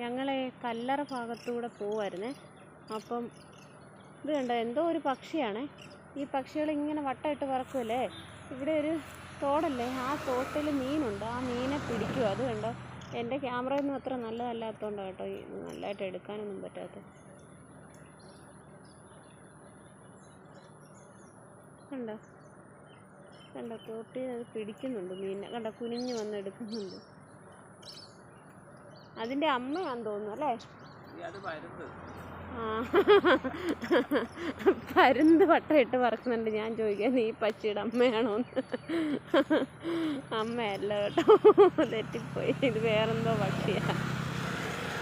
ഞങ്ങളെ കല്ലറ ഭാഗത്തൂടെ പോവായിരുന്നേ. അപ്പം ഇത് കണ്ടോ, എന്തോ ഒരു പക്ഷിയാണേ. ഈ പക്ഷികൾ ഇങ്ങനെ വട്ടമിട്ട് പറക്കുമല്ലേ. ഇവിടെ ഒരു തോടല്ലേ, ആ തോട്ടിൽ മീനുണ്ട്. ആ മീനെ പിടിക്കുക. അത് കണ്ടോ, എൻ്റെ ക്യാമറയൊന്നും അത്ര നല്ലതല്ലാത്തതുകൊണ്ടാണ് കേട്ടോ നല്ലതായിട്ട് എടുക്കാനൊന്നും പറ്റാത്തത്. കണ്ടോ കണ്ടോ, തോട്ടിൽ അത് പിടിക്കുന്നുണ്ട് മീനെ. കണ്ടോ, കുനിഞ്ഞ് വന്ന് എടുക്കുന്നുണ്ട്. അതിൻ്റെ അമ്മയാന്ന് തോന്നുന്നു അല്ലേ. ആ പരുന്ത് വട്ടമിട്ട് പറക്കുന്നുണ്ട്. ഞാൻ ചോദിക്കാൻ ഈ പക്ഷിയുടെ അമ്മയാണോന്ന്. അമ്മയല്ല കേട്ടോ, തെറ്റിപ്പോയി. ഇത് വേറെന്തോ പക്ഷിയാണ്.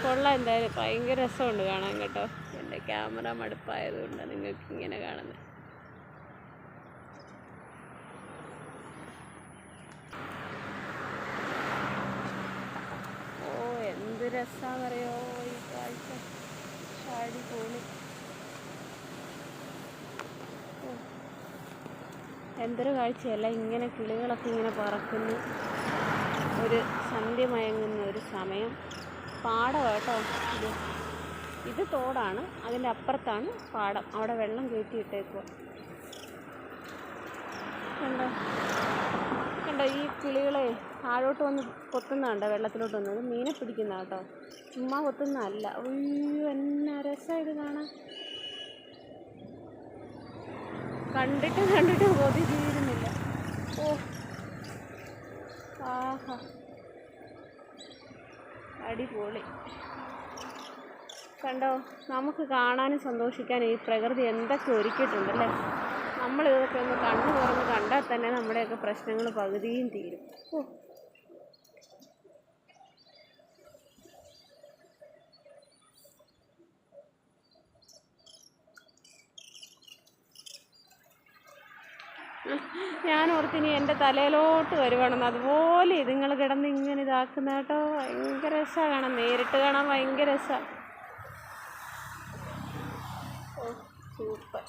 കൊള്ളാം, എന്തായാലും ഭയങ്കര രസമുണ്ട് കാണാൻ കേട്ടോ. എൻ്റെ ക്യാമറ മടുപ്പായതുകൊണ്ട് നിങ്ങൾക്ക് ഇങ്ങനെ കാണുന്നത്. എന്ത് രസാന്നറിയോ ഈ കാഴ്ച. ചാടി പോണി. എന്തൊരു കാഴ്ചയല്ല. ഇങ്ങനെ കിളികളൊക്കെ ഇങ്ങനെ പറക്കുന്നു. ഒരു സന്ധ്യ മയങ്ങുന്ന ഒരു സമയം. പാടം കേട്ടോ ഇത് തോടാണ്. അതിൻ്റെ അപ്പുറത്താണ് പാടം. അവിടെ വെള്ളം കയറ്റിയിട്ടേക്കുക. കണ്ടോ കണ്ടോ, ഈ കിളികളെ താഴോട്ട് വന്ന് കൊത്തുന്നതുണ്ടോ, വെള്ളത്തിലോട്ട് വന്നത്. മീനെ പിടിക്കുന്ന കേട്ടോ, ചുമ്മാ കൊത്തുന്നതല്ല. അയ്യോ, എന്നാ രസമാണ് ഇത് കാണാൻ. കണ്ടിട്ട് കൊതി തീരുന്നില്ല. ഓ ആഹാ, അടിപൊളി. കണ്ടോ, നമുക്ക് കാണാനും സന്തോഷിക്കാനും ഈ പ്രകൃതി എന്തൊക്കെ ഒരുക്കിയിട്ടുണ്ടല്ലേ. നമ്മളിതൊക്കെ ഒന്ന് കണ്ണു തുറന്ന് കണ്ടാൽ തന്നെ നമ്മുടെയൊക്കെ പ്രശ്നങ്ങൾ പകുതിയും തീരും. ഓ ഞാൻ ഓർത്തിനി എൻ്റെ തലയിലോട്ട് വരുവാണെന്ന്. അതുപോലെ ഇതുങ്ങൾ കിടന്ന് ഇങ്ങനെ ഇതാക്കുന്ന കേട്ടോ. ഭയങ്കര രസമാണ് കാണാൻ. നേരിട്ട് കാണാൻ ഭയങ്കര രസമാണ്. ഓ സൂപ്പർ.